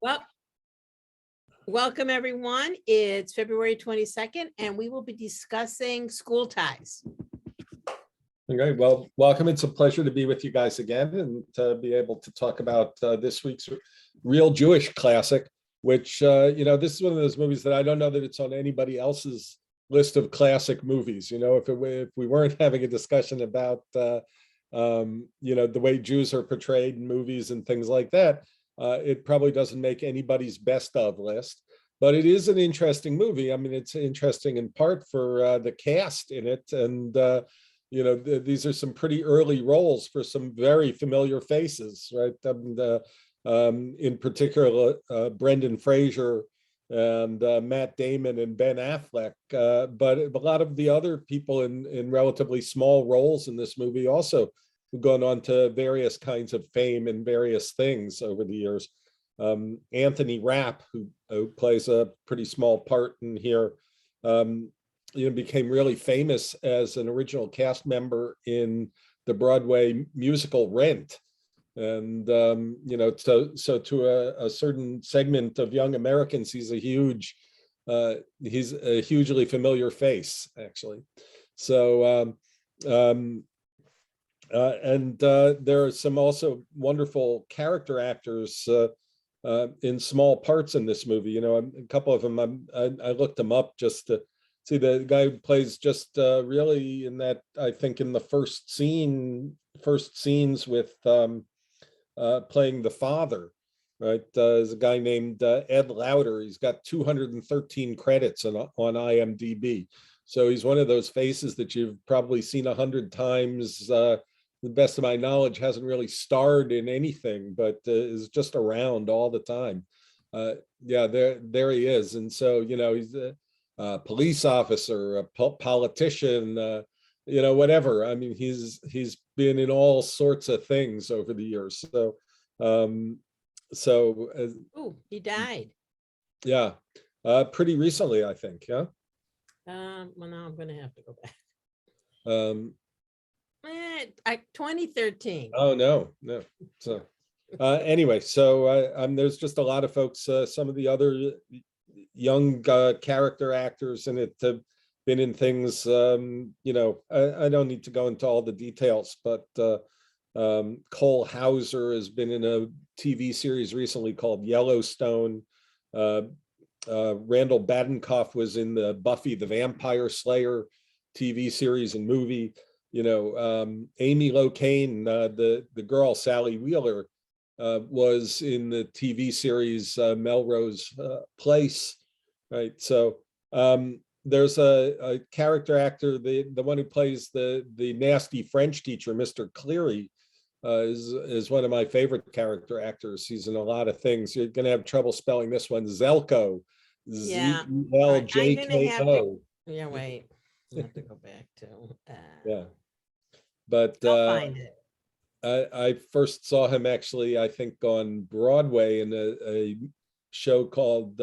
Well, welcome everyone. It's February 22nd, and we will be discussing school ties. Okay, well, welcome. It's a pleasure to be with you guys again and to be able to talk about this week's real Jewish classic, which, this is one of those movies that I don't know that it's on anybody else's list of classic movies. If we weren't having a discussion about, the way Jews are portrayed in movies and things like that, it probably doesn't make anybody's best of list. But it is an interesting movie. I mean, it's interesting in part for the cast in it. And, these are some pretty early roles for some very familiar faces, right? In particular, Brendan Fraser and Matt Damon and Ben Affleck. But a lot of the other people in relatively small roles in this movie also have gone on to various kinds of fame and various things over the years. Anthony Rapp, who plays a pretty small part in here, became really famous as an original cast member in the Broadway musical Rent. And, so to a certain segment of young Americans, he's a hugely familiar face, actually. So, there are some also wonderful character actors in small parts in this movie. A couple of them, I looked them up just to see. The guy who plays just really in that, I think in the first scenes with playing the father, right? Is a guy named Ed Lauder. He's got 213 credits on IMDb. So he's one of those faces that you've probably seen 100 times. The best of my knowledge, hasn't really starred in anything, but is just around all the time. There he is. And so, he's a police officer, a politician, whatever. I mean, he's been in all sorts of things over the years. So, He died. Yeah, pretty recently, I think. Yeah. Well, now I'm going to have to go back. 2013. Oh no. So, anyway, so there's just a lot of folks. Some of the other young character actors in it have been in things. I don't need to go into all the details, but Cole Hauser has been in a TV series recently called Yellowstone. Randall Badenkoff was in the Buffy the Vampire Slayer TV series and movie. Amy Locane, the girl Sally Wheeler, was in the TV series Melrose Place, right? So there's a character actor, the one who plays the nasty French teacher, Mr. Cleary, is one of my favorite character actors. He's in a lot of things. You're going to have trouble spelling this one. Zelko, Zeljko. Yeah, wait. I have to go back to. Yeah, but I'll find it. I first saw him actually, I think, on Broadway in a show called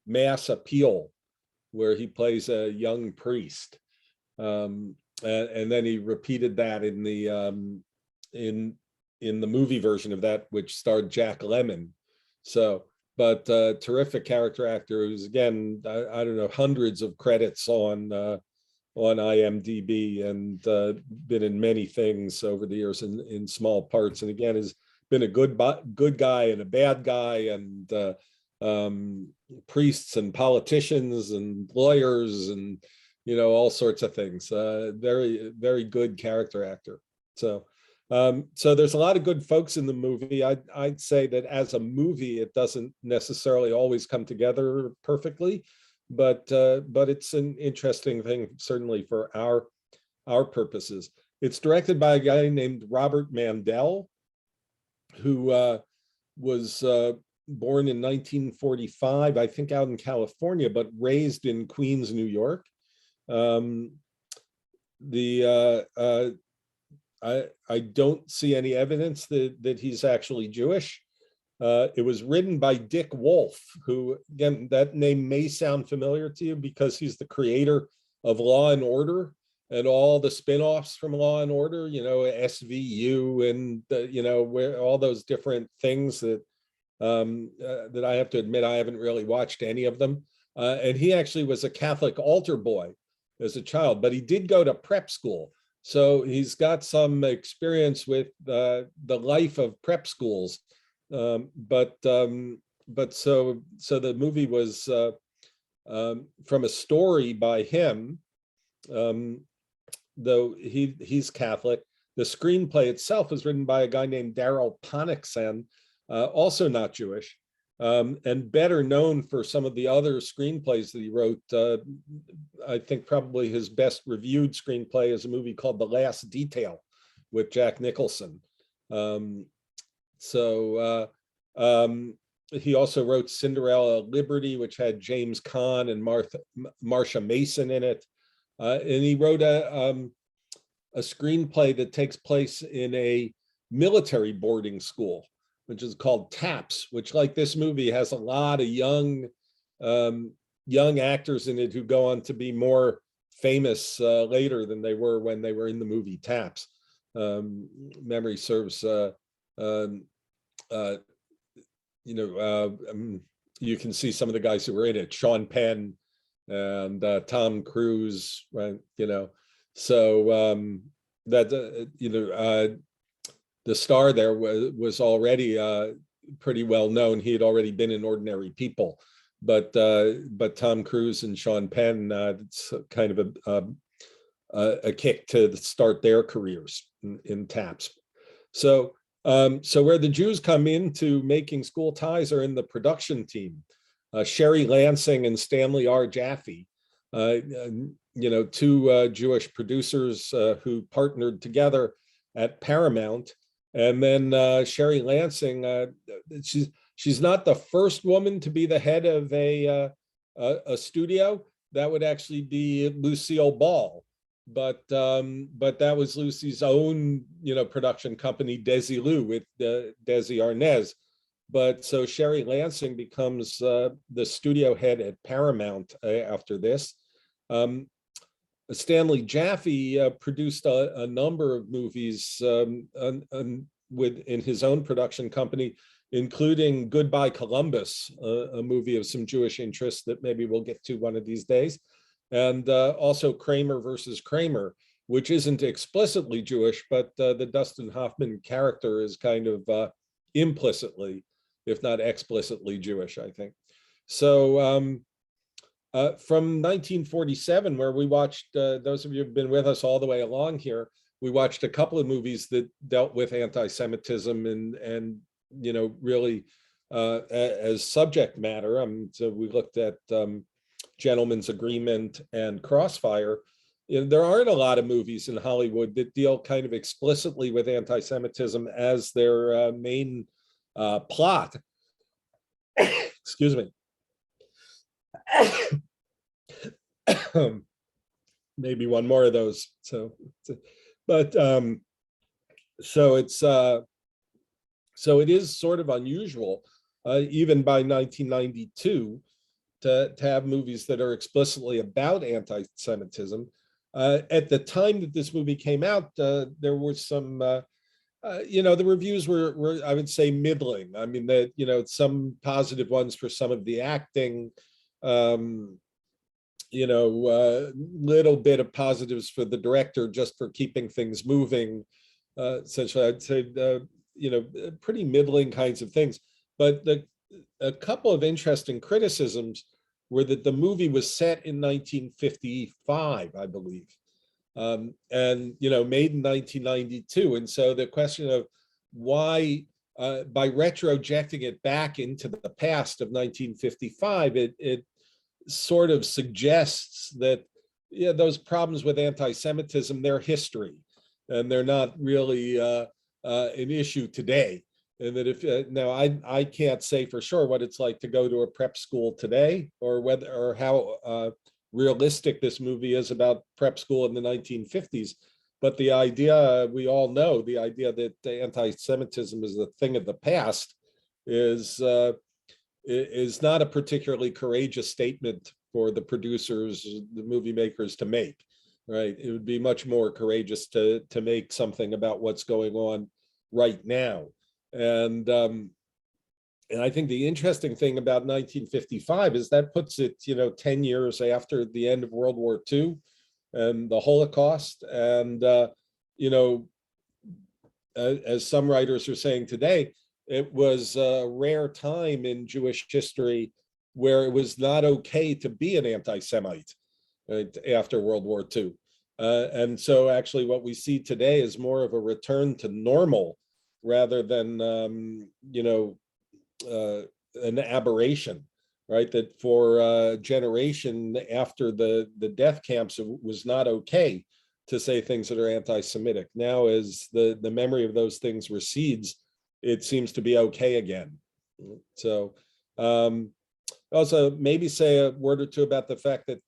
Mass Appeal, where he plays a young priest, and then he repeated that in the movie version of that, which starred Jack Lemmon. So, but terrific character actor who's, again, I don't know, hundreds of credits on IMDb, and been in many things over the years in small parts, and again has been a good guy and a bad guy, and priests and politicians and lawyers and all sorts of things. Very, very good character actor. So there's a lot of good folks in the movie. I'd say that as a movie, it doesn't necessarily always come together perfectly, but it's an interesting thing, certainly for our purposes. It's directed by a guy named Robert Mandel, who was born in 1945, I think out in California, but raised in Queens, New York. I don't see any evidence that he's actually Jewish. It was written by Dick Wolf, who, again, that name may sound familiar to you because he's the creator of Law and Order and all the spin-offs from Law and Order, SVU and, where all those different things that that I have to admit I haven't really watched any of them. And he actually was a Catholic altar boy as a child, but he did go to prep school. So he's got some experience with the life of prep schools. But so the movie was from a story by him, though he's Catholic. The screenplay itself was written by a guy named Darryl Ponnickson, also not Jewish, and better known for some of the other screenplays that he wrote. I think probably his best reviewed screenplay is a movie called The Last Detail with Jack Nicholson. He also wrote Cinderella Liberty, which had James Caan and Marsha Mason in it. And he wrote a screenplay that takes place in a military boarding school, which is called TAPS, which, like this movie, has a lot of young actors in it who go on to be more famous later than they were when they were in the movie TAPS. Memory serves, you can see some of the guys who were in it: Sean Penn and Tom Cruise, right? So the star there was already pretty well known. He had already been in Ordinary People, but Tom Cruise and Sean Penn, it's kind of a kick to start their careers in TAPS. So where the Jews come into making School Ties are in the production team. Sherry Lansing and Stanley R. Jaffe, two Jewish producers who partnered together at Paramount. And then Sherry Lansing, she's not the first woman to be the head of a studio. That would actually be Lucille Ball, but that was Lucy's own production company, Desilu, with Desi Arnaz. But so Sherry Lansing becomes the studio head at Paramount after this. Stanley Jaffe produced a number of movies in his own production company, including Goodbye Columbus, a movie of some Jewish interest that maybe we'll get to one of these days, and also Kramer versus Kramer, which isn't explicitly Jewish, but the Dustin Hoffman character is kind of implicitly, if not explicitly, Jewish, I think. So from 1947, where we watched, those of you who've been with us all the way along here, we watched a couple of movies that dealt with anti-Semitism and really as subject matter. So we looked at Gentleman's Agreement and Crossfire. There aren't a lot of movies in Hollywood that deal kind of explicitly with anti-Semitism as their main plot. Excuse me. Maybe one more of those. So it is sort of unusual, even by 1992, to have movies that are explicitly about anti-Semitism. At the time that this movie came out, there were some, the reviews were, I would say, middling. I mean, some positive ones for some of the acting, little bit of positives for the director just for keeping things moving. Essentially, I'd say, pretty middling kinds of things. But a couple of interesting criticisms were that the movie was set in 1955, I believe, and made in 1992. And so the question of why, by retrojecting it back into the past of 1955, it sort of suggests that those problems with anti-Semitism, they're history, and they're not really an issue today. And that if now I can't say for sure what it's like to go to a prep school today, or how realistic this movie is about prep school in the 1950s. But the idea, we all know, the idea that anti-Semitism is a thing of the past is not a particularly courageous statement for the producers, the movie makers, to make. Right? It would be much more courageous to make something about what's going on right now. And And I think the interesting thing about 1955 is that puts it, 10 years after the end of World War II and the Holocaust. And, as some writers are saying today, it was a rare time in Jewish history where it was not okay to be an anti-Semite, right, after World War II. And so actually what we see today is more of a return to normal rather than, an aberration, right? That for a generation after the death camps, it was not okay to say things that are anti-Semitic. Now, as the memory of those things recedes, it seems to be okay again. So also maybe say a word or two about the fact that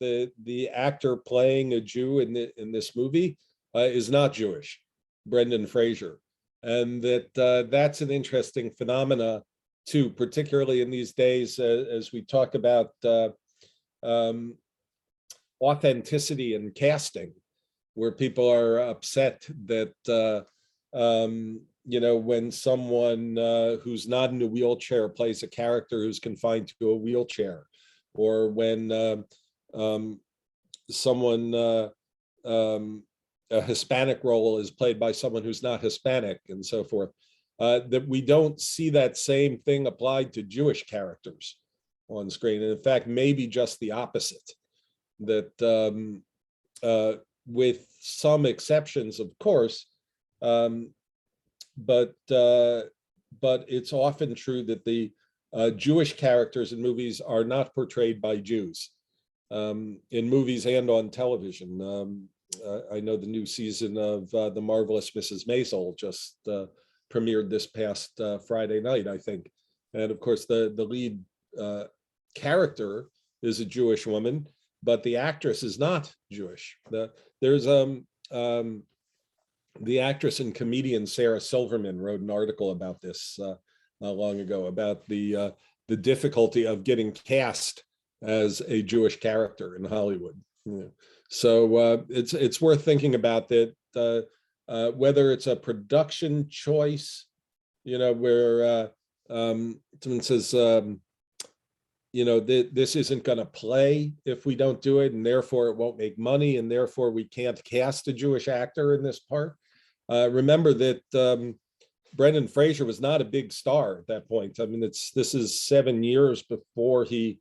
the actor playing a Jew in this movie is not Jewish, Brendan Fraser. And that's an interesting phenomena too, particularly in these days, as we talk about authenticity in casting, where people are upset that when someone who's not in a wheelchair plays a character who's confined to a wheelchair, or when someone a Hispanic role is played by someone who's not Hispanic, and so forth. That we don't see that same thing applied to Jewish characters on screen. And in fact, maybe just the opposite, that with some exceptions, of course, but it's often true that the Jewish characters in movies are not portrayed by Jews in movies and on television. I know the new season of The Marvelous Mrs. Maisel just premiered this past Friday night, I think. And of course, the lead character is a Jewish woman, but the actress is not Jewish. There's the actress and comedian Sarah Silverman wrote an article about this not long ago, about the difficulty of getting cast as a Jewish character in Hollywood. Yeah. So it's worth thinking about that. Whether it's a production choice, where someone says, this isn't going to play if we don't do it, and therefore it won't make money, and therefore we can't cast a Jewish actor in this part. Remember that Brendan Fraser was not a big star at that point. I mean, this is 7 years before he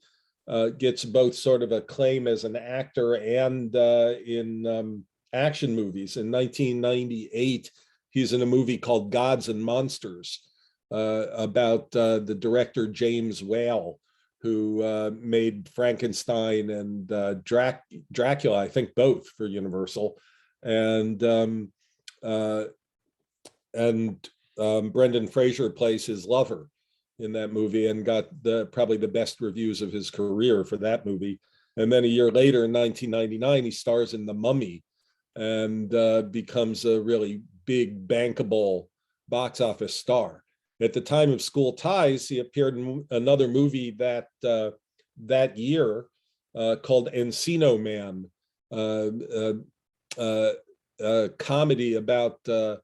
gets both sort of acclaim as an actor and in action movies. In 1998, he's in a movie called Gods and Monsters about the director James Whale, who made Frankenstein and Dracula, I think both for Universal. And Brendan Fraser plays his lover in that movie and got probably the best reviews of his career for that movie. And then a year later, in 1999, he stars in The Mummy and becomes a really big, bankable box office star. At the time of School Ties, he appeared in another movie that year called Encino Man, a comedy about a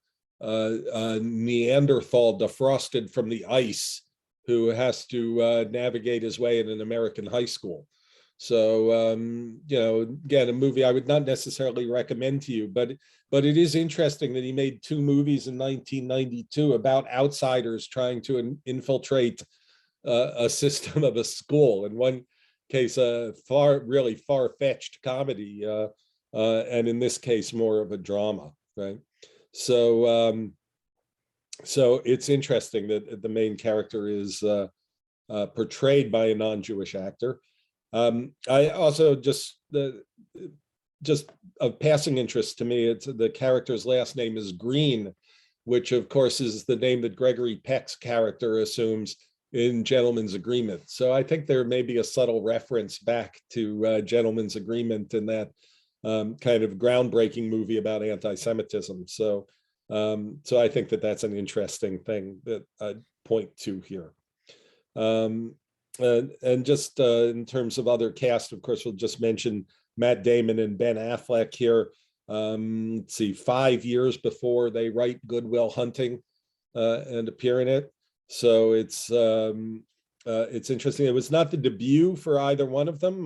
Neanderthal defrosted from the ice who has to navigate his way in an American high school. So, again, a movie I would not necessarily recommend to you, but it is interesting that he made 2 movies in 1992 about outsiders trying to infiltrate a system of a school. In one case, a really far-fetched comedy, and in this case, more of a drama, right? So, so it's interesting that the main character is portrayed by a non-Jewish actor. I also just of passing interest to me, it's the character's last name is Green, which of course is the name that Gregory Peck's character assumes in Gentleman's Agreement. So I think there may be a subtle reference back to Gentleman's Agreement in that kind of groundbreaking movie about anti-Semitism. So so I think that that's an interesting thing that I'd point to here. And just in terms of other cast, of course, we'll just mention Matt Damon and Ben Affleck here. Let's see, 5 years before they write Good Will Hunting and appear in it. So it's interesting. It was not the debut for either one of them.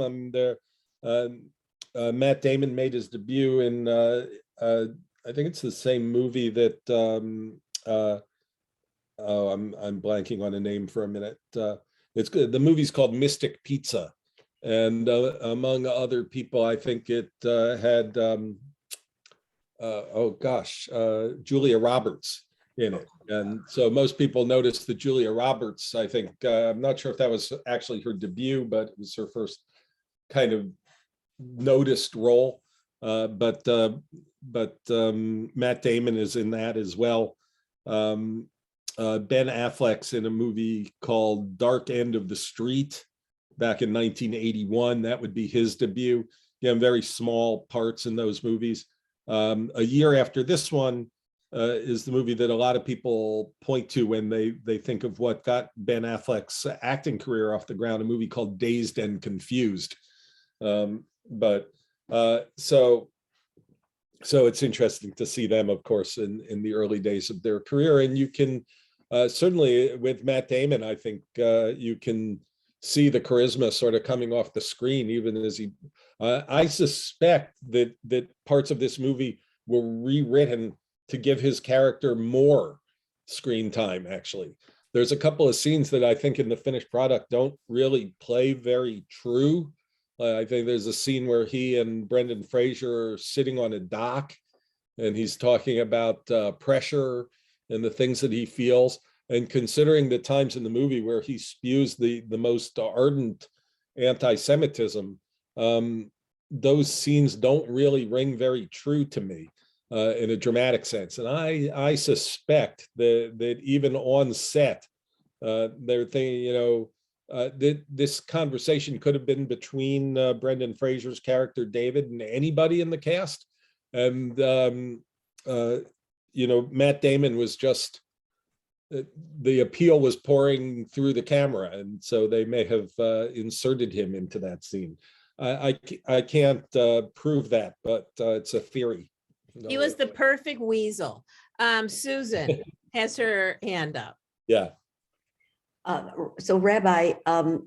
Matt Damon made his debut in I think it's the same movie that oh, I'm blanking on a name for a minute. It's good. The movie's called Mystic Pizza, and among other people, I think it had oh gosh, Julia Roberts in it. And so most people noticed that Julia Roberts, I think, I'm not sure if that was actually her debut, but it was her first kind of noticed role. But Matt Damon is in that as well. Ben Affleck's in a movie called Dark End of the Street back in 1981. That would be his debut. Again, very small parts in those movies. A year after this one is the movie that a lot of people point to when they think of what got Ben Affleck's acting career off the ground, a movie called Dazed and Confused. So it's interesting to see them, of course, in the early days of their career. And you can certainly, with Matt Damon, I think you can see the charisma sort of coming off the screen, even as he, I suspect that parts of this movie were rewritten to give his character more screen time, actually. There's a couple of scenes that I think in the finished product don't really play very true. I think there's a scene where he and Brendan Fraser are sitting on a dock and he's talking about pressure and the things that he feels. And considering the times in the movie where he spews the most ardent anti-Semitism, those scenes don't really ring very true to me in a dramatic sense. And I suspect that even on set, they're thinking, this conversation could have been between Brendan Fraser's character David and anybody in the cast, and Matt Damon was just the appeal was pouring through the camera, and so they may have inserted him into that scene. I can't prove that, but it's a theory. He was the perfect weasel. Susan has her hand up. Yeah. So Rabbi,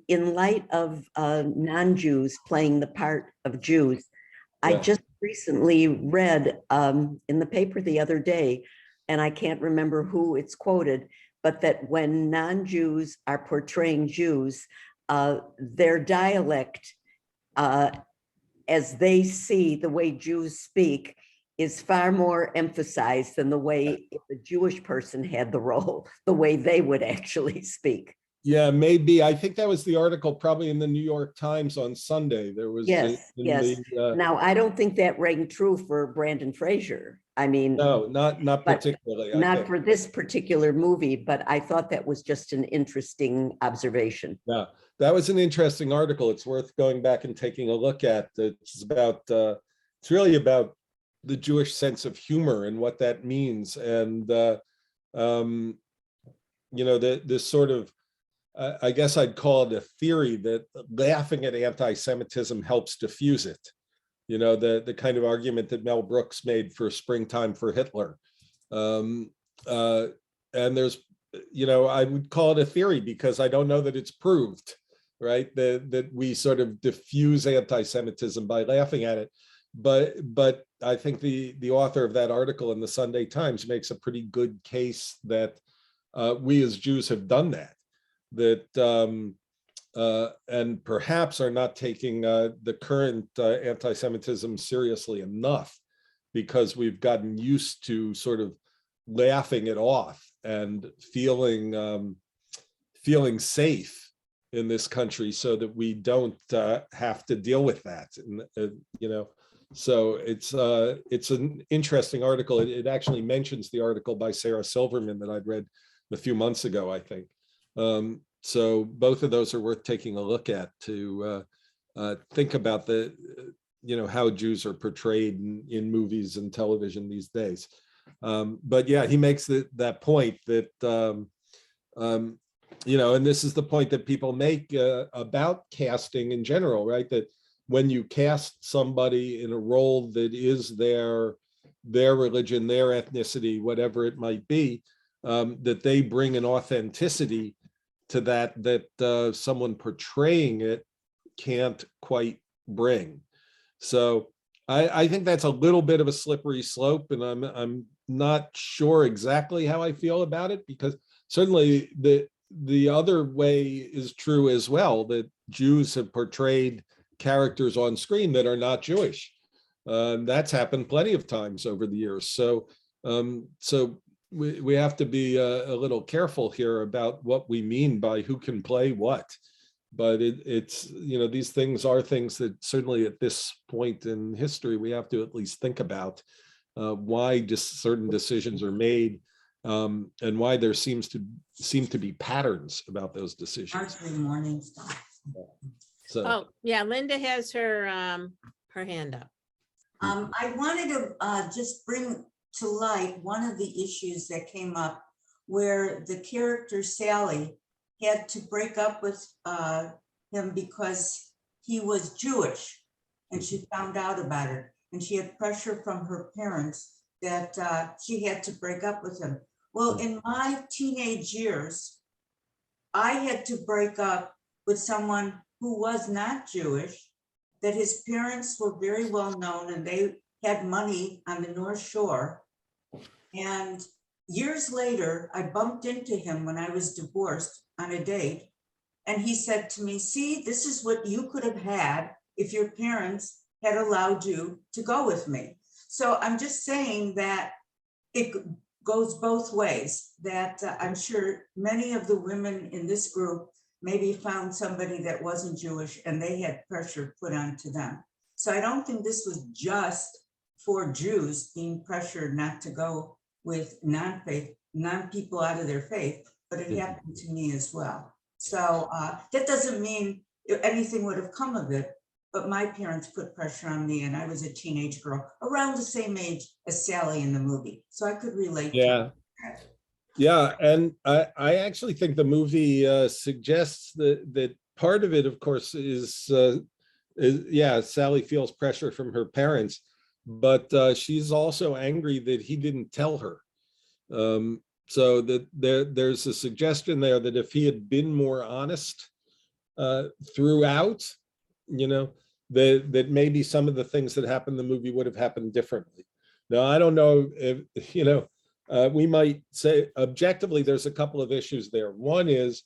in light of non-Jews playing the part of Jews, I just recently read in the paper the other day, and I can't remember who it's quoted, but that when non-Jews are portraying Jews, their dialect, as they see the way Jews speak, is far more emphasized than the way if a Jewish person had the role, the way they would actually speak. Yeah, maybe. I think that was the article probably in the New York Times on Sunday. There was yes. Now, I don't think that rang true for Brendan Fraser. I mean, no, not particularly. Not for this particular movie, but I thought that was just an interesting observation. Yeah, that was an interesting article. It's worth going back and taking a look at. It's about it's really about the Jewish sense of humor and what that means, and this sort of I guess I'd call it a theory that laughing at anti-Semitism helps diffuse it. The kind of argument that Mel Brooks made for Springtime for Hitler. And there's, I would call it a theory because I don't know that it's proved, right? That we sort of diffuse anti-Semitism by laughing at it. But I think the author of that article in the Sunday Times makes a pretty good case that we as Jews have done that. And perhaps are not taking the current anti-Semitism seriously enough because we've gotten used to sort of laughing it off and feeling safe in this country so that we don't have to deal with that. And, so it's an interesting article. It actually mentions the article by Sarah Silverman that I'd read a few months ago, I think. So both of those are worth taking a look at to think about how Jews are portrayed in movies and television these days. But yeah, he makes that point that, and this is the point that people make about casting in general, right? That when you cast somebody in a role that is their religion, their ethnicity, whatever it might be, that they bring an authenticity to that someone portraying it can't quite bring. So I think that's a little bit of a slippery slope, and I'm not sure exactly how I feel about it, because certainly the other way is true as well, that Jews have portrayed characters on screen that are not Jewish. That's happened plenty of times over the years. So we have to be a little careful here about what we mean by who can play what. But it's, these things are things that certainly at this point in history, we have to at least think about why just certain decisions are made, and why there seem to be patterns about those decisions. Morning stuff. So, Oh, yeah, Linda has her hand up. I wanted to just bring to light one of the issues that came up where the character Sally had to break up with him because he was Jewish, and she found out about it, and she had pressure from her parents that she had to break up with him. Well, in my teenage years, I had to break up with someone who was not Jewish, that his parents were very well known and they had money on the North Shore. And years later, I bumped into him when I was divorced on a date. And he said to me, see, this is what you could have had if your parents had allowed you to go with me. So I'm just saying that it goes both ways, that I'm sure many of the women in this group maybe found somebody that wasn't Jewish and they had pressure put onto them. So I don't think this was just for Jews being pressured not to go with non-people out of their faith, but it happened to me as well. So that doesn't mean anything would have come of it, but my parents put pressure on me, and I was a teenage girl around the same age as Sally in the movie. So I could relate to that. Yeah, and I actually think the movie suggests that part of it, of course, is Sally feels pressure from her parents, but she's also angry that he didn't tell her. So that there's a suggestion there that if he had been more honest throughout, that maybe some of the things that happened in the movie would have happened differently. Now, I don't know if, we might say objectively, there's a couple of issues there. One is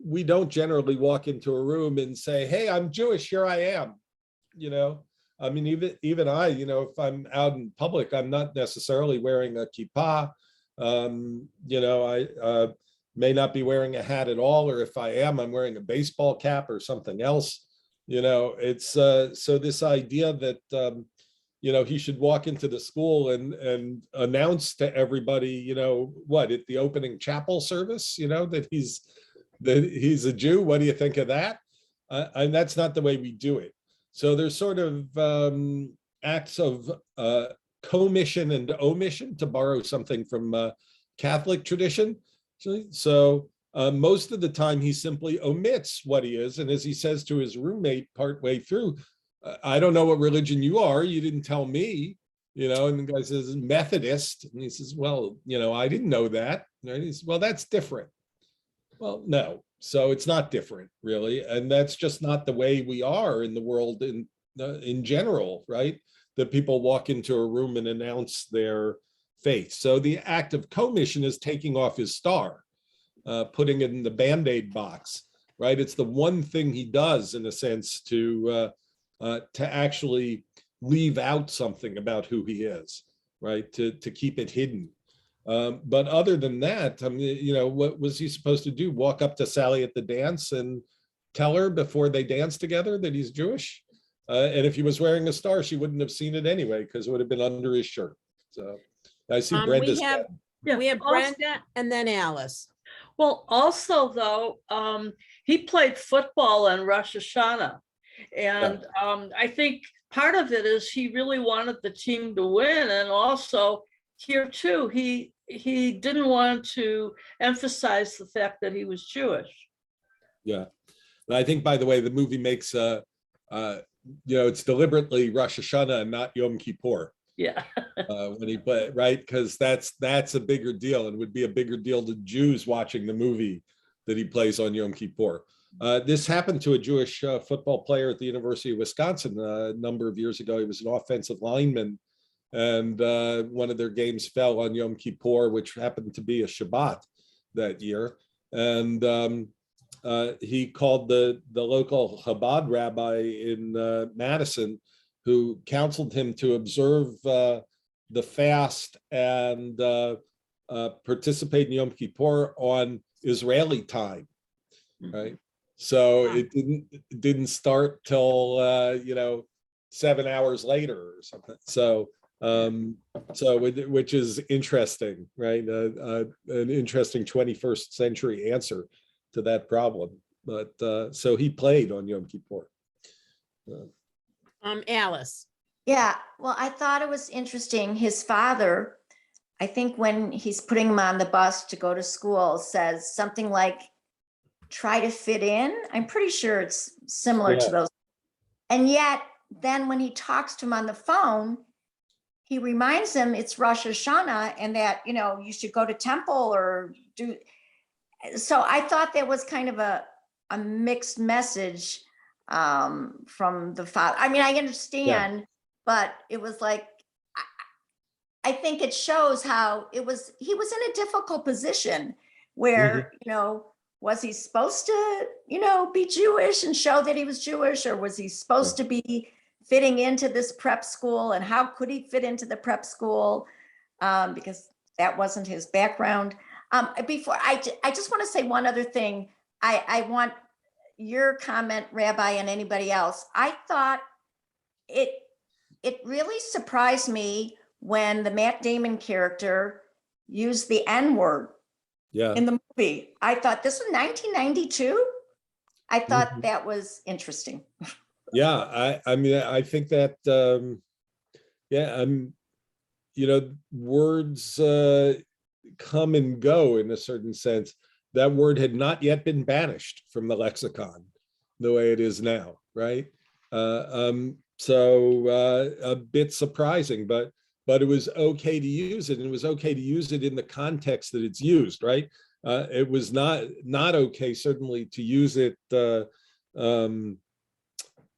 we don't generally walk into a room and say, hey, I'm Jewish, here I am. I mean, even I, if I'm out in public, I'm not necessarily wearing a kippah. I may not be wearing a hat at all, or if I am, I'm wearing a baseball cap or something else. It's so this idea that he should walk into the school and announce to everybody, at the opening chapel service, that he's a Jew. What do you think of that? And that's not the way we do it. So there's sort of acts of commission and omission, to borrow something from Catholic tradition. So most of the time he simply omits what he is. And as he says to his roommate partway through, I don't know what religion you are. You didn't tell me, and the guy says Methodist. And he says, well, I didn't know that. Right? He says, well, that's different. Well, no. So it's not different, really. And that's just not the way we are in the world in general, right? That people walk into a room and announce their faith. So the act of commission is taking off his star, putting it in the Band-Aid box, right? It's the one thing he does, in a sense, to actually leave out something about who he is, right? To keep it hidden. But other than that, I mean, what was he supposed to do? Walk up to Sally at the dance and tell her before they dance together that he's Jewish? And if he was wearing a star, she wouldn't have seen it anyway, because it would have been under his shirt. So I see Brenda's. We have Brenda and then Alice. Well, also though, he played football on Rosh Hashanah. And I think part of it is he really wanted the team to win. And also here too, he didn't want to emphasize the fact that he was Jewish. Yeah. And I think, by the way, the movie makes, it's deliberately Rosh Hashanah and not Yom Kippur. Yeah. When he played, right? Because that's a bigger deal, and would be a bigger deal to Jews watching the movie that he plays on Yom Kippur. This happened to a Jewish football player at the University of Wisconsin a number of years ago. He was an offensive lineman, and one of their games fell on Yom Kippur, which happened to be a Shabbat that year. And he called the local Chabad rabbi in Madison, who counseled him to observe the fast and participate in Yom Kippur on Israeli time, right? So it didn't start till 7 hours later or something. So which is interesting, right? An interesting 21st century answer to that problem. But so he played on Yom Kippur. Alice. Yeah, well, I thought it was interesting. His father, I think when he's putting him on the bus to go to school, says something like, try to fit in. I'm pretty sure it's similar to those. And yet, then when he talks to him on the phone, he reminds him it's Rosh Hashanah and that, you should go to temple or do. So I thought that was kind of a mixed message from the father. I mean, I understand, but it was like, I think it shows how he was in a difficult position where, was he supposed to, be Jewish and show that he was Jewish, or was he supposed to be fitting into this prep school, and how could he fit into the prep school? Because that wasn't his background. Before I just want to say one other thing. I want your comment, Rabbi, and anybody else. I thought it really surprised me when the Matt Damon character used the N-word in the movie. I thought this was 1992. I thought that was interesting. Yeah, I mean, I think that words come and go in a certain sense. That word had not yet been banished from the lexicon the way it is now, right? So a bit surprising, but it was okay to use it, and it was okay to use it in the context that it's used, right? It was not okay, certainly, to use it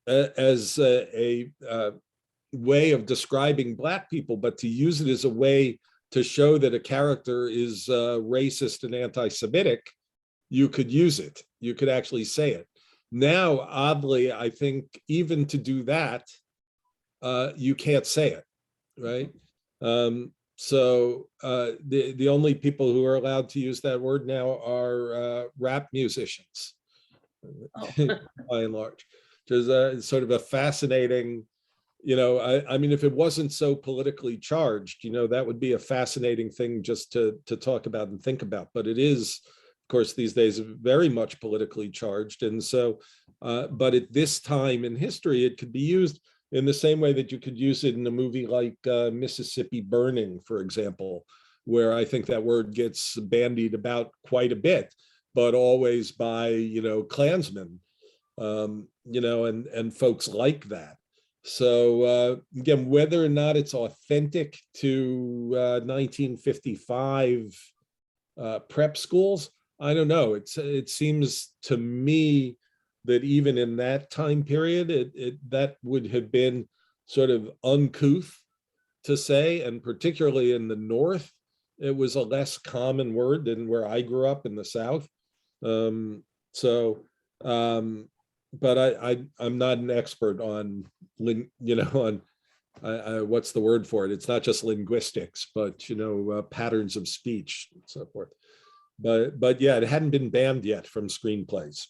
as a way of describing Black people, but to use it as a way to show that a character is racist and anti-Semitic, you could use it. You could actually say it. Now, oddly, I think even to do that, you can't say it, right? So the only people who are allowed to use that word now are rap musicians, by and large. There's sort of a fascinating, I mean, if it wasn't so politically charged, that would be a fascinating thing just to talk about and think about. But it is, of course, these days very much politically charged. And so, but at this time in history, it could be used in the same way that you could use it in a movie like Mississippi Burning, for example, where I think that word gets bandied about quite a bit, but always by, Klansmen, and folks like that. So again, whether or not it's authentic to 1955 prep schools, I don't know. It seems to me that even in that time period, that would have been sort of uncouth to say, and particularly in the North, it was a less common word than where I grew up in the South. But I'm not an expert on, on what's the word for it? It's not just linguistics, but patterns of speech and so forth. But yeah, it hadn't been banned yet from screenplays.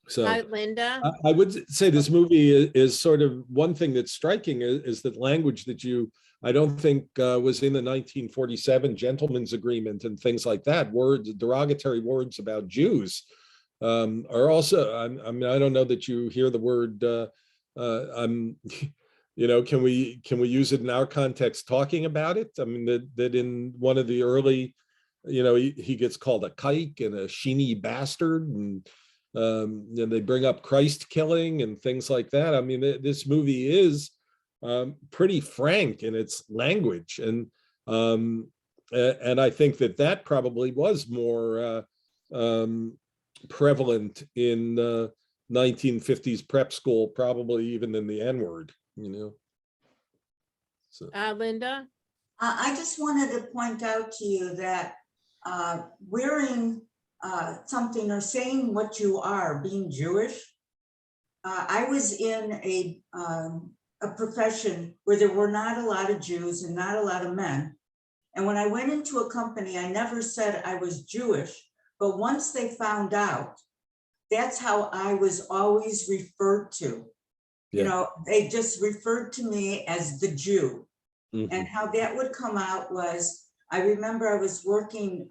So Linda, I would say this movie is sort of, one thing that's striking is that language that I don't think was in the 1947 Gentleman's Agreement and things like that. Words, derogatory words about Jews are also, I mean, I don't know that you hear the word, can we use it in our context talking about it? I mean, that in one of the early, he gets called a kike and a sheeny bastard, and they bring up Christ killing and things like that. I mean, this movie is pretty frank in its language, and I think that that probably was more prevalent in 1950s prep school, probably even than the N-word, you know. So Linda? I just wanted to point out to you that wearing something or saying what you are, being Jewish, I was in a profession where there were not a lot of Jews and not a lot of men. And when I went into a company, I never said I was Jewish, but once they found out, that's how I was always referred to. You know, they just referred to me as the Jew. And how that would come out was, I remember I was working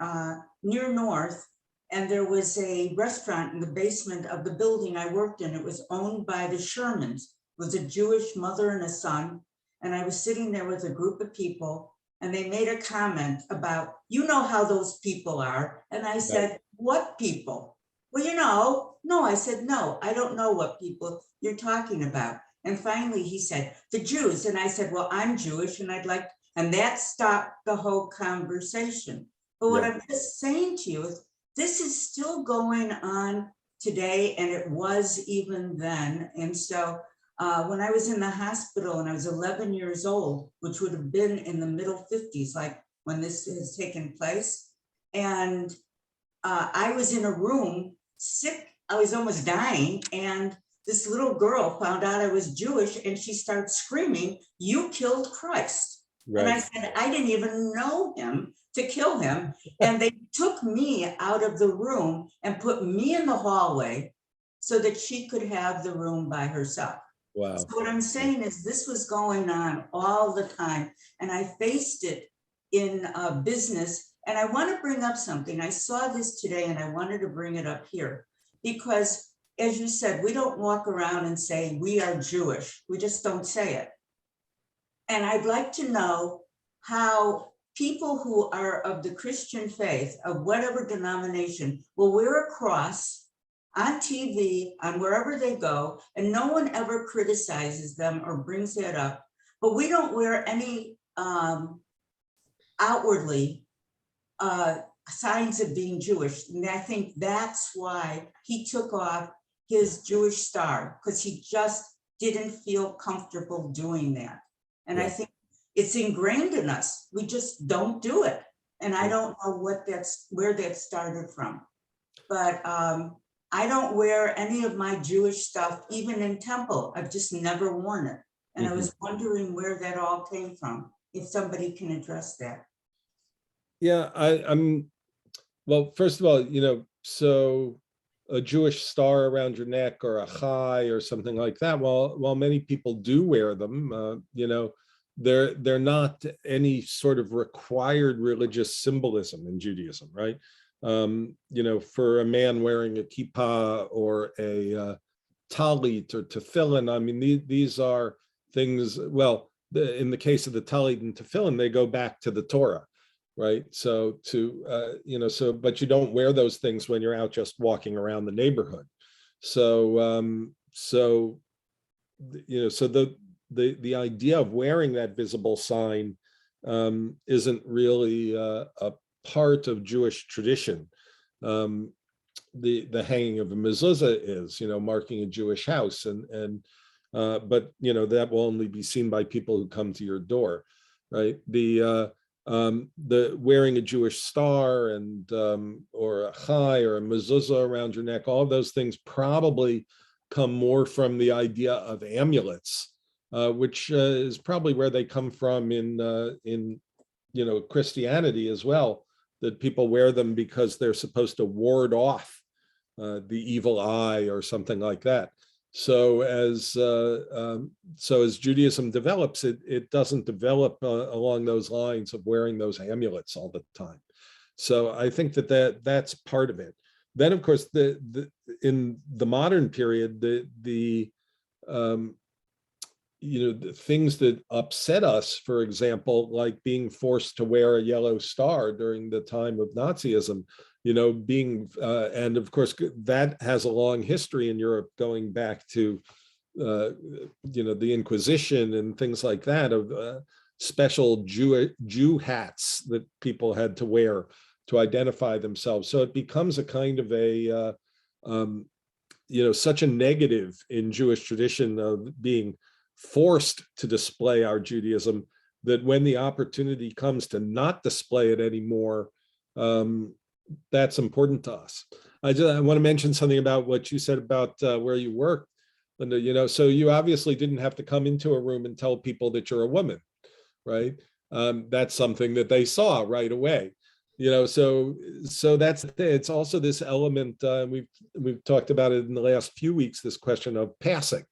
near North, and there was a restaurant in the basement of the building I worked in. It was owned by the Shermans. It was a Jewish mother and a son. And I was sitting there with a group of people, and they made a comment about, you know how those people are. And I said, what people? Well, you know, no, I said, no, I don't know what people you're talking about. And finally he said, the Jews. And I said, well, I'm Jewish and I'd like, and that stopped the whole conversation. But what I'm just saying to you is this is still going on today, and it was even then. And so when I was in the hospital and I was 11 years old, which would have been in the middle 50s, like when this has taken place, and I was in a room sick, I was almost dying, and this little girl found out I was Jewish, and she started screaming, you killed Christ. Right. And I said, I didn't even know him to kill him. And they took me out of the room and put me in the hallway so that she could have the room by herself. Wow. So what I'm saying is this was going on all the time, and I faced it in business. And I want to bring up something. I saw this today and I wanted to bring it up here because, as you said, we don't walk around and say we are Jewish. We just don't say it. And I'd like to know how people who are of the Christian faith, of whatever denomination, will wear a cross on TV, on wherever they go, and no one ever criticizes them or brings that up. But we don't wear any outwardly signs of being Jewish. And I think that's why he took off his Jewish star, because he just didn't feel comfortable doing that. And I think it's ingrained in us. We just don't do it. And I don't know where that started from. But I don't wear any of my Jewish stuff, even in temple. I've just never worn it. And I was wondering where that all came from, if somebody can address that. Yeah, well, first of all, you know, so a Jewish star around your neck or a chai or something like that, while many people do wear them, you know, they're not any sort of required religious symbolism in Judaism, right? You know, for a man wearing a kippah or a talit or tefillin, I mean, these are things, well, in the case of the talit and tefillin, they go back to the Torah. Right. So you know, but you don't wear those things when you're out just walking around the neighborhood. So, you know, so the idea of wearing that visible sign isn't really a part of Jewish tradition. The hanging of a mezuzah is, you know, marking a Jewish house, but you know, that will only be seen by people who come to your door, right? The wearing a Jewish star and or a chai or a mezuzah around your neck, all of those things probably come more from the idea of amulets, which is probably where they come from in you know, Christianity as well, that people wear them because they're supposed to ward off the evil eye or something like that. So as Judaism develops, it doesn't develop along those lines of wearing those amulets all the time. So I think that's part of it. Then, of course, in the modern period, the you know, the things that upset us, for example, like being forced to wear a yellow star during the time of Nazism, you know, being, and of course, that has a long history in Europe going back to the Inquisition and things like that, of special Jew hats that people had to wear to identify themselves. So it becomes a kind of a, such a negative in Jewish tradition of being forced to display our Judaism, that when the opportunity comes to not display it anymore, that's important to us. I want to mention something about what you said about where you work, Linda. So you obviously didn't have to come into a room and tell people that you're a woman, right? That's something that they saw right away. So that's it's also this element. We've talked about it in the last few weeks. This question of passing,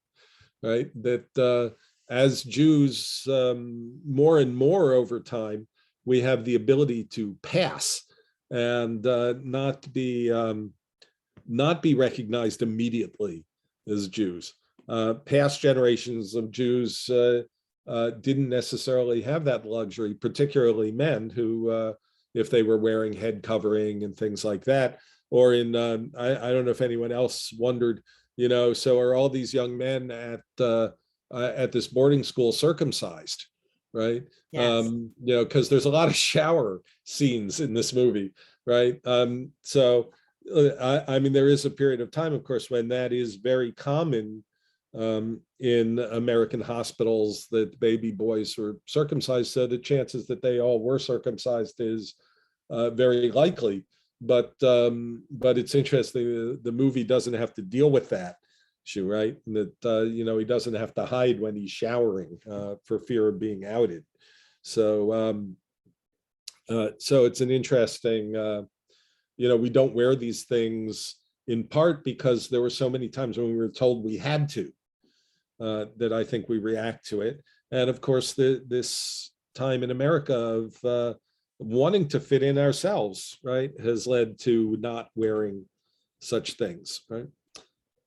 right? That as Jews, more and more over time, we have the ability to pass and not be recognized immediately as Jews. Past generations of Jews didn't necessarily have that luxury, particularly men who, if they were wearing head covering and things like that, or in, I don't know if anyone else wondered, so are all these young men at this boarding school circumcised, right? Yes. Because there's a lot of shower scenes in this movie, right? So I mean, there is a period of time, of course, when that is very common in American hospitals, that baby boys were circumcised. So the chances that they all were circumcised is very likely. But it's interesting, the movie doesn't have to deal with that issue, right? And that he doesn't have to hide when he's showering for fear of being outed. So so it's an interesting, we don't wear these things in part because there were so many times when we were told we had to, that I think we react to it. And of course, this time in America of wanting to fit in ourselves, right, has led to not wearing such things, right?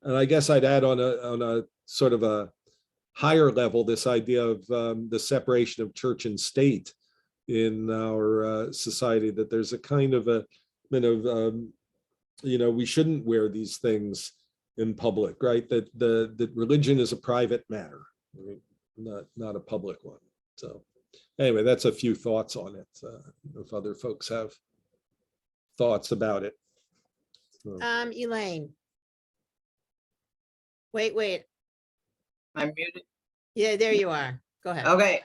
And I guess I'd add on a sort of a higher level, this idea of the separation of church and state in our society, that there's a kind of we shouldn't wear these things in public, right? That religion is a private matter, right? Not a public one. So anyway, that's a few thoughts on it. If other folks have thoughts about it. So. Elaine. Wait. I'm muted. Yeah, there you are. Go ahead. Okay.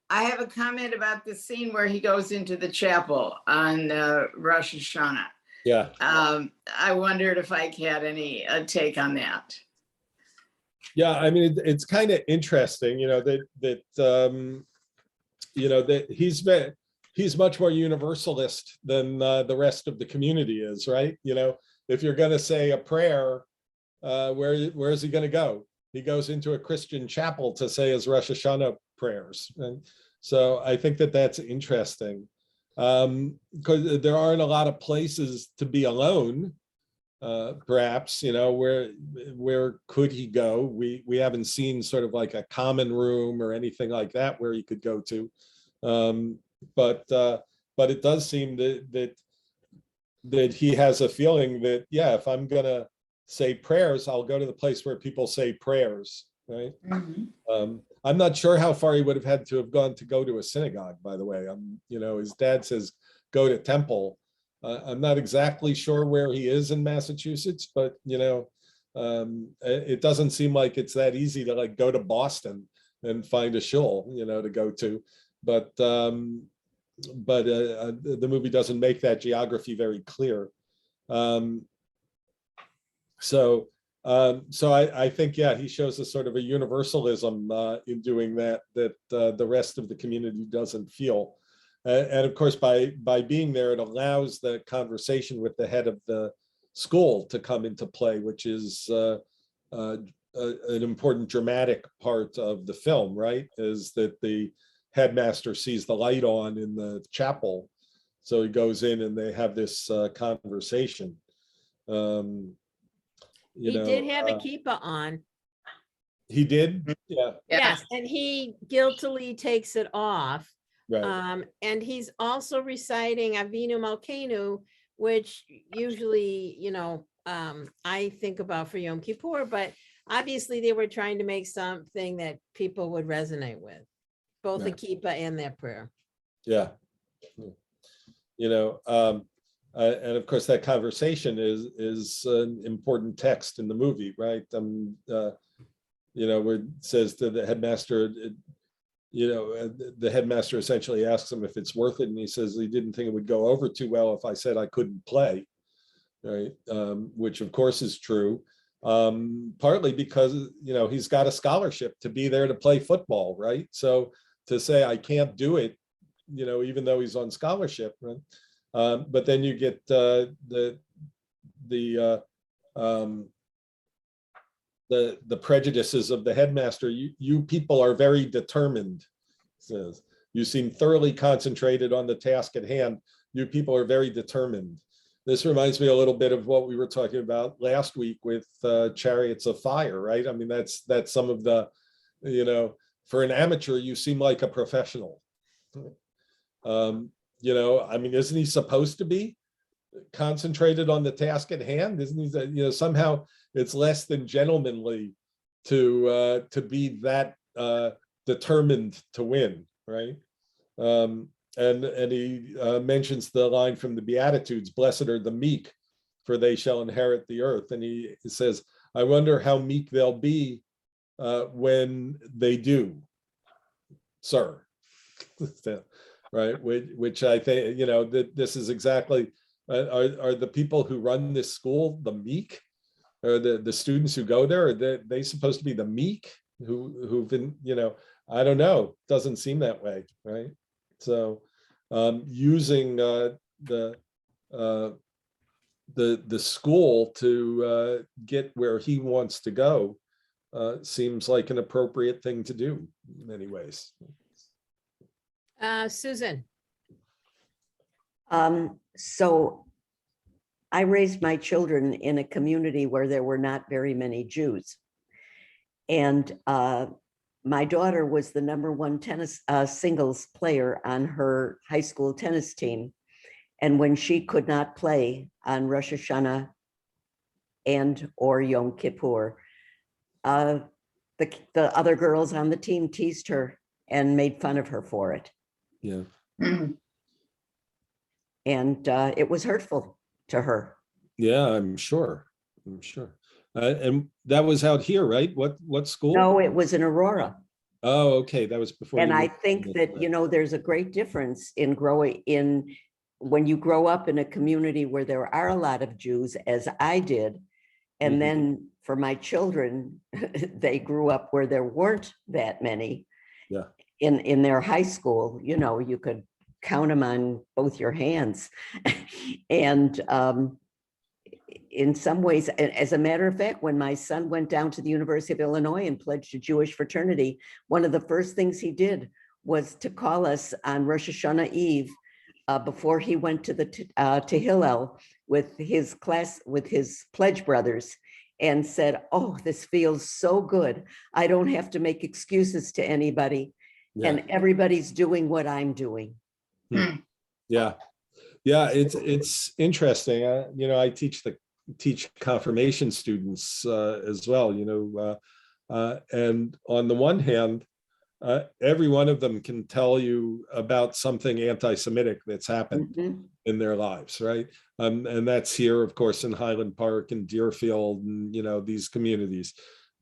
I have a comment about the scene where he goes into the chapel on Rosh Hashanah. Yeah. I wondered if Ike had any take on that. Yeah, I mean, it's kind of interesting, that he's much more universalist than the rest of the community is, right? If you're going to say a prayer, where is he going to go? He goes into a Christian chapel to say his Rosh Hashanah prayers. And so I think that that's interesting, because there aren't a lot of places to be alone, perhaps, where could he go? We haven't seen sort of like a common room or anything like that where he could go to. But it does seem that he has a feeling that, yeah, if I'm going to say prayers, I'll go to the place where people say prayers, right? Mm-hmm. I'm not sure how far he would have had to have gone to go to a synagogue, by the way. His dad says, go to temple. I'm not exactly sure where he is in Massachusetts, but, it doesn't seem like it's that easy to like go to Boston and find a shul, to go to. But the movie doesn't make that geography very clear. So I think, yeah, he shows a sort of a universalism in doing that the rest of the community doesn't feel. And of course, by being there, it allows the conversation with the head of the school to come into play, which is an important dramatic part of the film, right? Is that the headmaster sees the light on in the chapel. So he goes in and they have this conversation. He did have a kippah on. He did? Yeah. Yes, and he guiltily takes it off. Right. And he's also reciting Avinu Malkeinu, which usually, I think about for Yom Kippur, but obviously they were trying to make something that people would resonate with, both the Yeah. kippah and their prayer. Yeah. You know, and of course that conversation is an important text in the movie, right? You know, where it says to the headmaster, the headmaster essentially asks him if it's worth it, and he says he didn't think it would go over too well if I said I couldn't play, right? Which of course is true, partly because, you know, he's got a scholarship to be there to play football, right? So to say I can't do it, you know, even though he's on scholarship, right? But then you get the prejudices of the headmaster. You people are very determined, says. You seem thoroughly concentrated on the task at hand. You people are very determined. This reminds me a little bit of what we were talking about last week with Chariots of Fire, right? I mean, that's some of the, you know, for an amateur, you seem like a professional. You know, I mean, isn't he supposed to be concentrated on the task at hand? Isn't he, you know, somehow it's less than gentlemanly to be that determined to win, right? And he mentions the line from the Beatitudes, "Blessed are the meek, for they shall inherit the earth." And he says, "I wonder how meek they'll be when they do, sir." Right, which I think, you know, that this is exactly, are the people who run this school the meek, or the students who go there, are they supposed to be the meek who've been, you know, I don't know, doesn't seem that way, right? So using the school to get where he wants to go seems like an appropriate thing to do in many ways. Susan. So I raised my children in a community where there were not very many Jews. And my daughter was the #1 tennis singles player on her high school tennis team. And when she could not play on Rosh Hashanah and or Yom Kippur, the other girls on the team teased her and made fun of her for it. Yeah. And it was hurtful to her. Yeah, I'm sure. And that was out here, right? What school? No, it was in Aurora. Oh, okay. That was before. And you I moved think to that, you know, there's a great difference in when you grow up in a community where there are a lot of Jews, as I did. And Mhm. then for my children, they grew up where there weren't that many. Yeah. In their high school, you know, you could count them on both your hands. And in some ways, as a matter of fact, when my son went down to the University of Illinois and pledged a Jewish fraternity, one of the first things he did was to call us on Rosh Hashanah Eve before he went to Hillel with his pledge brothers, and said, "Oh, this feels so good. I don't have to make excuses to anybody. Yeah. And everybody's doing what I'm doing." Yeah. It's interesting. You know, I teach confirmation students as well. You know, and on the one hand, every one of them can tell you about something anti-Semitic that's happened in their lives, right? And that's here, of course, in Highland Park and Deerfield, and you know, these communities.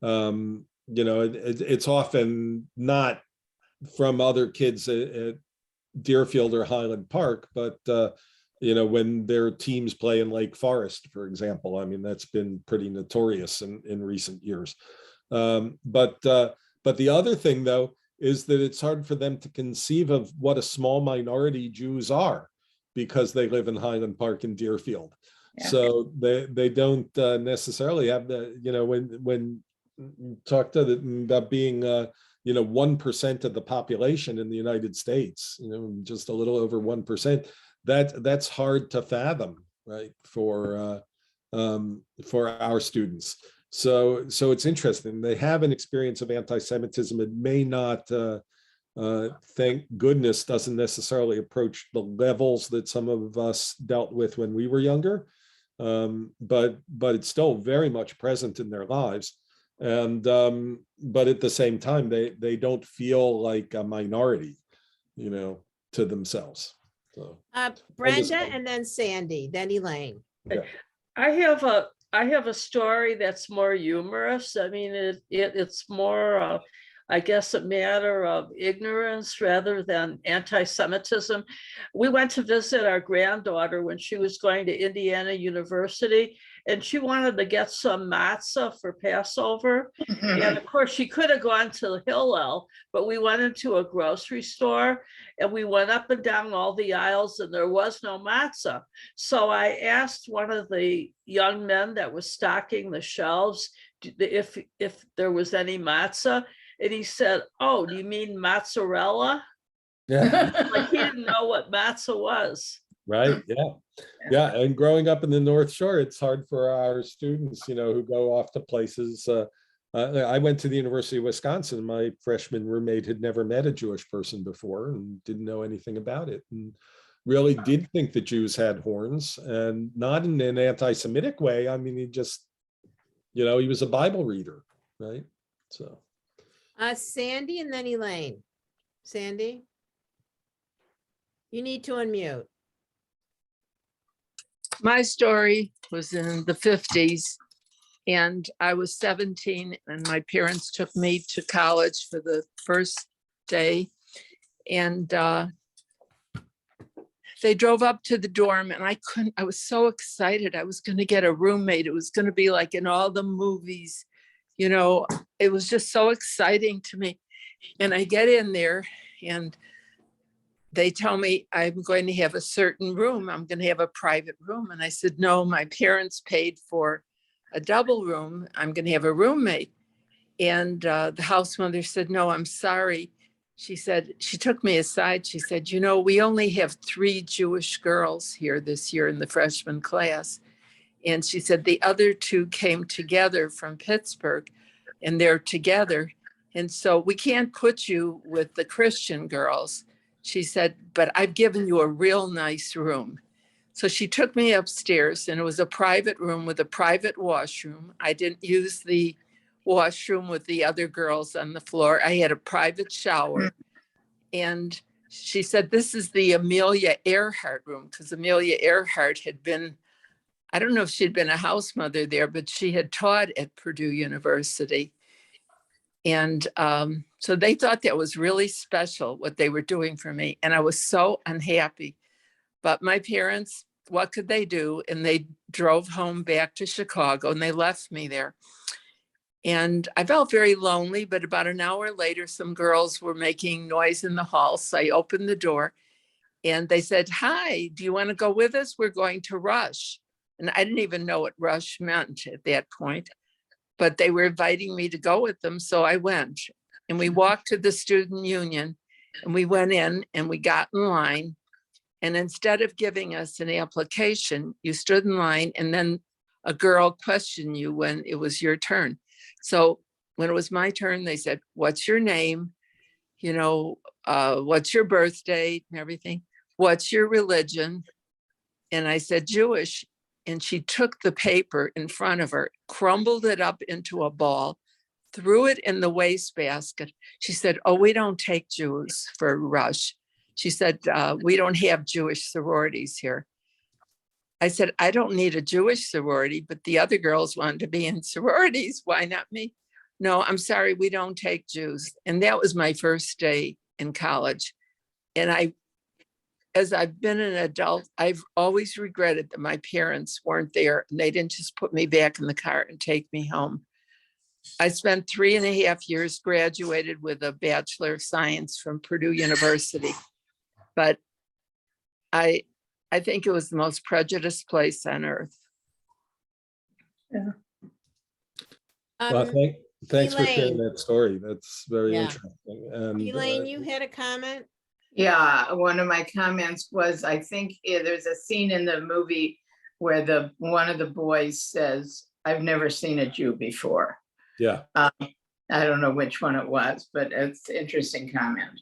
You know, it's often not from other kids at Deerfield or Highland Park, but you know, when their teams play in Lake Forest, for example, I mean, that's been pretty notorious in recent years. But the other thing, though, is that it's hard for them to conceive of what a small minority Jews are, because they live in Highland Park and Deerfield. Yeah. So they don't necessarily have the, you know, when you talk to them about being you know, 1% of the population in the United States, you know, just a little over 1%, that's hard to fathom, right, for our students. So it's interesting. They have an experience of anti-Semitism. It may not, thank goodness, doesn't necessarily approach the levels that some of us dealt with when we were younger, but it's still very much present in their lives. And but at the same time, they don't feel like a minority, to themselves. So Brenda and then Sandy, then Elaine. yeah. I have a story that's more humorous. I mean, it's more, I guess, a matter of ignorance rather than anti-Semitism. We went to visit our granddaughter when she was going to Indiana University, and she wanted to get some matzah for Passover. And of course, she could have gone to Hillel, but we went into a grocery store and we went up and down all the aisles and there was no matzah. So I asked one of the young men that was stocking the shelves if there was any matzah. And he said, "Oh, do you mean mozzarella?" Yeah. Like he didn't know what matzah was. Right. Yeah. Yeah. And growing up in the North Shore, it's hard for our students, who go off to places. I went to the University of Wisconsin. My freshman roommate had never met a Jewish person before and didn't know anything about it, and really did think the Jews had horns, and not in an anti-Semitic way. I mean, he just, he was a Bible reader, right? So. Sandy and then Elaine. Sandy? You need to unmute. My story was in the 50s, and I was 17, and my parents took me to college for the first day. And they drove up to the dorm, and I was so excited. I was going to get a roommate. It was going to be like in all the movies, it was just so exciting to me. And I get in there and they tell me I'm going to have a certain room. I'm going to have a private room. And I said, no, my parents paid for a double room. I'm going to have a roommate. And the house mother said, no, I'm sorry. She said, she took me aside. She said, we only have 3 Jewish girls here this year in the freshman class. And she said, the other 2 came together from Pittsburgh and they're together. And so we can't put you with the Christian girls. She said, but I've given you a real nice room. So she took me upstairs, and it was a private room with a private washroom. I didn't use the washroom with the other girls on the floor. I had a private shower. And she said, this is the Amelia Earhart room, because Amelia Earhart had been, I don't know if she'd been a house mother there, but she had taught at Purdue University. And so they thought that was really special, what they were doing for me. And I was so unhappy. But my parents, what could they do? And they drove home back to Chicago, and they left me there. And I felt very lonely, but about an hour later, some girls were making noise in the hall. So I opened the door and they said, hi, do you want to go with us? We're going to Rush. And I didn't even know what Rush meant at that point, but they were inviting me to go with them. So I went, and we walked to the student union, and we went in and we got in line. And instead of giving us an application, you stood in line, and then a girl questioned you when it was your turn. So when it was my turn, they said, what's your name? What's your birth date and everything? What's your religion? And I said, Jewish. And she took the paper in front of her, crumbled it up into a ball, threw it in the wastebasket. She said, oh, we don't take Jews for Rush. She said, we don't have Jewish sororities here. I said, I don't need a Jewish sorority, but the other girls wanted to be in sororities. Why not me? No, I'm sorry, we don't take Jews. And that was my first day in college. And as I've been an adult, I've always regretted that my parents weren't there and they didn't just put me back in the car and take me home. I spent 3.5 years, graduated with a Bachelor of Science from Purdue University. But I think it was the most prejudiced place on earth. Yeah. Well, thanks for sharing Elaine. that story. That's very Yeah. interesting. And Elaine, you had a comment? Yeah, one of my comments was, I think there's a scene in the movie where one of the boys says, I've never seen a Jew before. yeah. I don't know which one it was, but it's an interesting comment.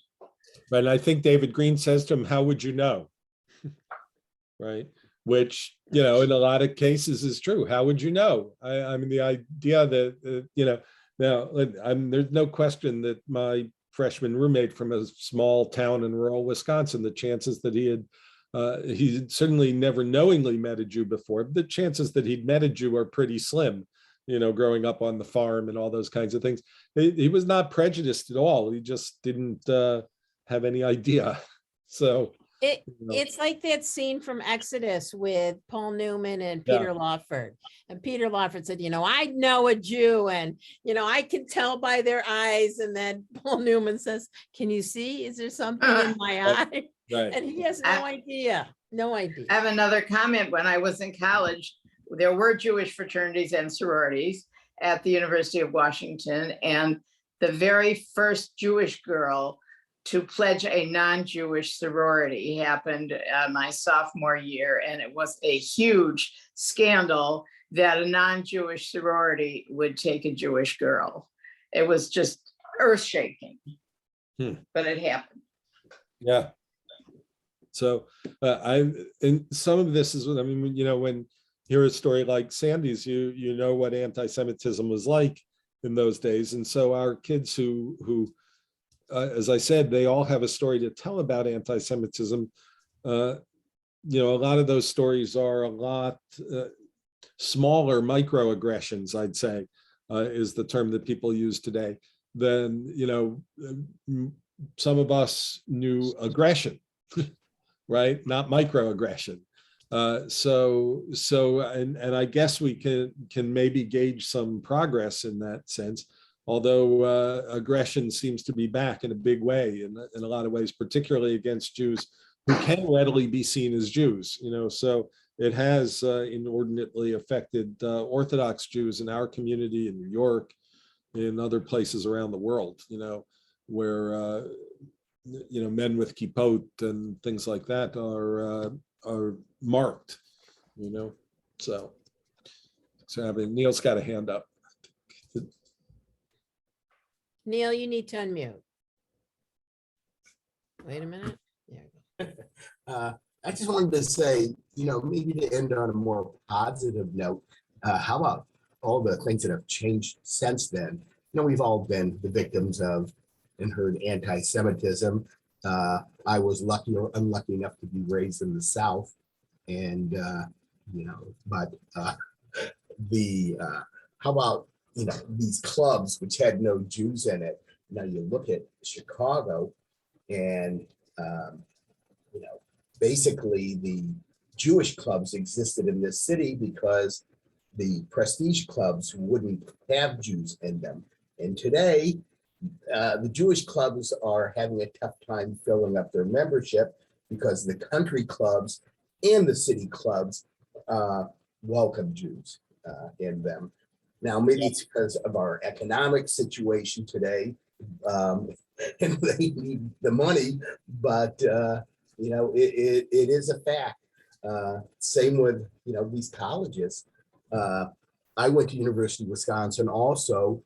But I think David Green says to him, how would you know? Right. Which, in a lot of cases is true. How would you know? I mean, the idea that, Now, there's no question that my freshman roommate from a small town in rural Wisconsin, the chances that he certainly never knowingly met a Jew before, the chances that he'd met a Jew are pretty slim, growing up on the farm and all those kinds of things. He was not prejudiced at all. He just didn't have any idea. So it's like that scene from Exodus with Paul Newman and Yeah. Peter Lawford. And Peter Lawford said, I know a Jew and, I can tell by their eyes. And then Paul Newman says, can you see? Is there something in my eye? right. And he has no idea. No idea. I have another comment. When I was in college, there were Jewish fraternities and sororities at the University of Washington. And the very first Jewish girl to pledge a non-Jewish sorority happened my sophomore year. And it was a huge scandal that a non-Jewish sorority would take a Jewish girl. It was just earth-shaking, but it happened. Yeah. So and some of this is what when you hear a story like Sandy's, you know what anti-Semitism was like in those days. And so our kids who as I said, they all have a story to tell about anti-Semitism. A lot of those stories are a lot smaller microaggressions, I'd say, is the term that people use today. Then, some of us knew aggression, right? Not microaggression. And I guess we can maybe gauge some progress in that sense. Although aggression seems to be back in a big way in a lot of ways, particularly against Jews who can readily be seen as Jews, so it has inordinately affected Orthodox Jews in our community in New York, in other places around the world, where, men with kippot and things like that are marked, so Neil's got a hand up. Neil, you need to unmute. Wait a minute. There you go. I just wanted to say, maybe to end on a more positive note, how about all the things that have changed since then? We've all been the victims of and heard anti-Semitism. I was lucky or unlucky enough to be raised in the South, and but how about these clubs which had no Jews in it? Now you look at Chicago, and basically the Jewish clubs existed in this city because the prestige clubs wouldn't have Jews in them. And today, the Jewish clubs are having a tough time filling up their membership because the country clubs and the city clubs welcome Jews in them. Now, maybe it's because of our economic situation today, and they need the money, but it is a fact. Same with these colleges. I went to University of Wisconsin also,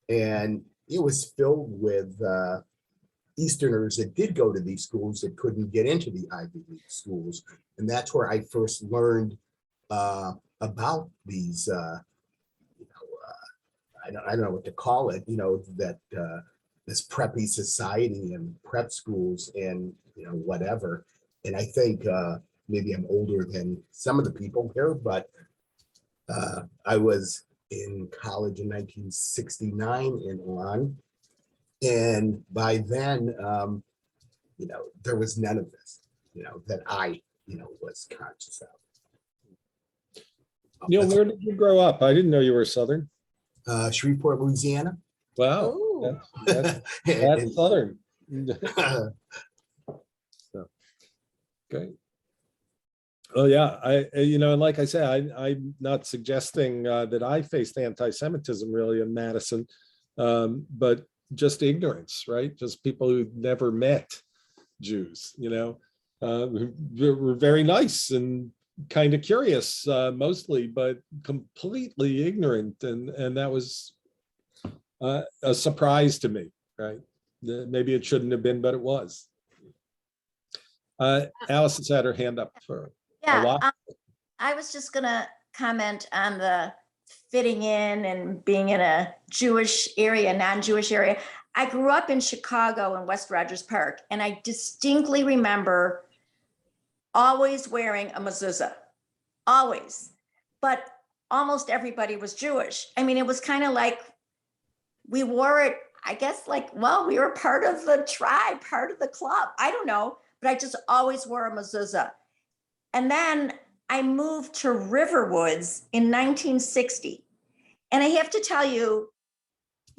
and it was filled with Easterners that did go to these schools that couldn't get into the Ivy League schools, and that's where I first learned about these. I don't know what to call it. That this preppy society and prep schools and whatever. And I think maybe I'm older than some of the people here, but I was in college in 1969 in on, and by then there was none of this that I was conscious of. Neil, where did you grow up? I didn't know you were Southern. Shreveport, Louisiana. Wow, Ooh. that's Southern. So, okay. Oh yeah, and like I said, I'm not suggesting that I faced anti-Semitism really in Madison, but just ignorance, right? Just people who never met Jews, were very nice and kind of curious mostly, but completely ignorant, and that was a surprise to me, right? Maybe it shouldn't have been, but it was. Allison's had her hand up for a Yeah, while. I was just gonna comment on the fitting in and being in a Jewish area, non-Jewish area. I grew up in Chicago in West Rogers Park, and I distinctly remember always wearing a mezuzah, always. But almost everybody was Jewish. I mean, it was kind of like we wore it, I guess, like, well, we were part of the tribe, part of the club. I don't know, but I just always wore a mezuzah. And then I moved to Riverwoods in 1960. And I have to tell you,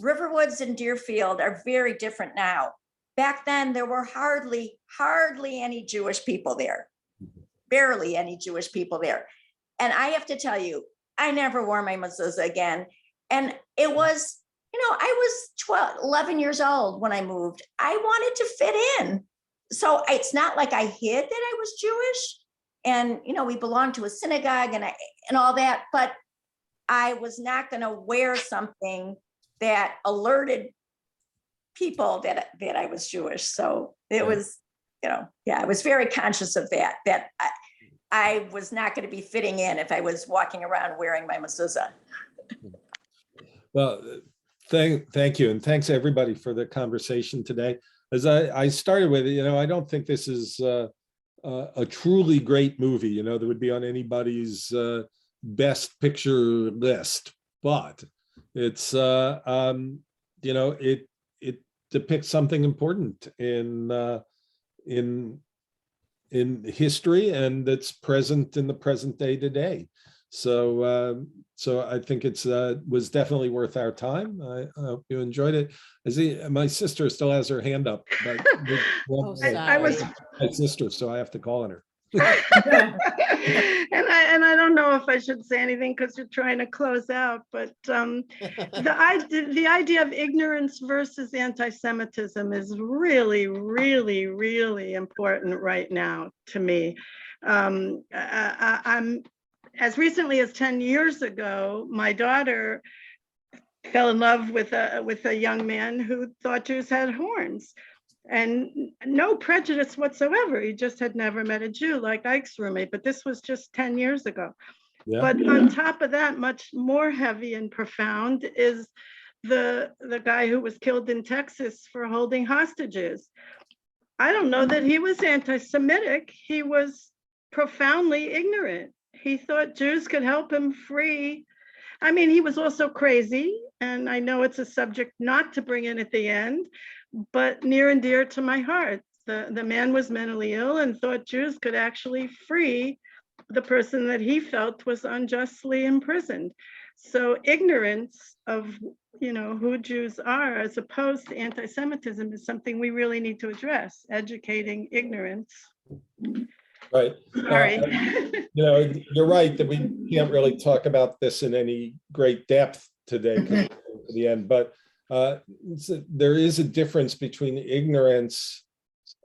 Riverwoods and Deerfield are very different now. Back then, there were hardly any Jewish people there, barely any Jewish people there. And I have to tell you, I never wore my mezuzah again. And it was, I was 11 years old when I moved. I wanted to fit in. So it's not like I hid that I was Jewish. And, we belonged to a synagogue and all that, but I was not going to wear something that alerted people that I was Jewish. So it was, I was very conscious of that I was not going to be fitting in if I was walking around wearing my mezuzah. Well, thank you. And thanks everybody for the conversation today. As I started with, I don't think this is a truly great movie, that would be on anybody's best picture list, but it's, it depicts something important in history, and that's present in the present day today. So I think it's was definitely worth our time. I hope you enjoyed it. I see my sister still has her hand up, but I was my sister, so I have to call on her. And I don't know if I should say anything because you're trying to close out, but the idea of ignorance versus anti-Semitism is really, really, really important right now to me. I'm as recently as 10 years ago, my daughter fell in love with a young man who thought Jews had horns. And no prejudice whatsoever. He just had never met a Jew like Ike's roommate, but this was just 10 years ago. Yeah. But on top of that, much more heavy and profound is the guy who was killed in Texas for holding hostages. I don't know that he was anti-Semitic. He was profoundly ignorant. He thought Jews could help him free. I mean, he was also crazy, and I know it's a subject not to bring in at the end, but near and dear to my heart. The man was mentally ill and thought Jews could actually free the person that he felt was unjustly imprisoned. So ignorance of, who Jews are as opposed to anti-Semitism is something we really need to address, educating ignorance. Right. Sorry. You're right that we can't really talk about this in any great depth today to the end, but there is a difference between ignorance,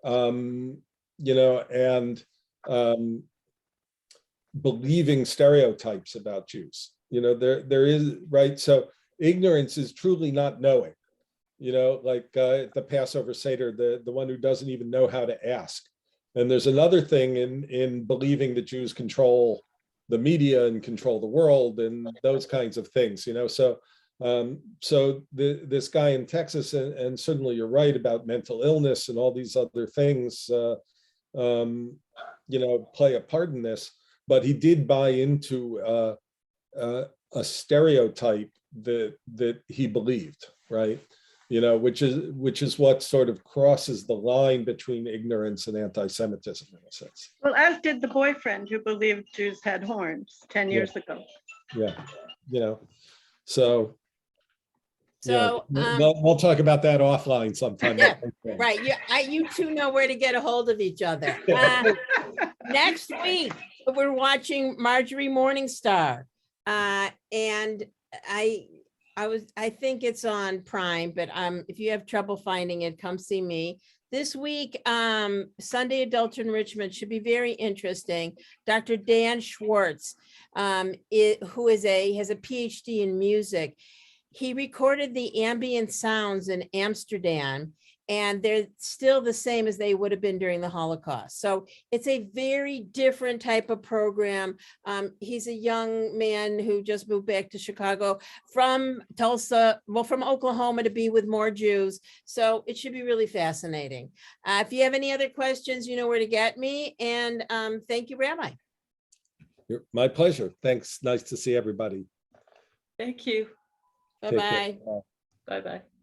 and believing stereotypes about Jews. There is, right? So ignorance is truly not knowing. Like at the Passover Seder, the one who doesn't even know how to ask. And there's another thing in believing that Jews control the media and control the world and those kinds of things. So this guy in Texas, and certainly you're right about mental illness and all these other things, play a part in this, but he did buy into a stereotype that he believed, right? Which is what sort of crosses the line between ignorance and anti-Semitism in a sense. Well, as did the boyfriend who believed Jews had horns 10 years ago. Yeah, so we'll talk about that offline sometime. Yeah, right. You two know where to get a hold of each other. Next week, we're watching Marjorie Morningstar. And I think it's on Prime, but if you have trouble finding it, come see me. This week, Sunday Adult Enrichment should be very interesting. Dr. Dan Schwartz, who has a PhD in music. He recorded the ambient sounds in Amsterdam, and they're still the same as they would have been during the Holocaust. So it's a very different type of program. He's a young man who just moved back to Chicago from Tulsa, well, from Oklahoma, to be with more Jews. So it should be really fascinating. If you have any other questions, you know where to get me. And thank you, Rabbi. My pleasure. Thanks. Nice to see everybody. Thank you. Take care. Bye-bye. Bye-bye.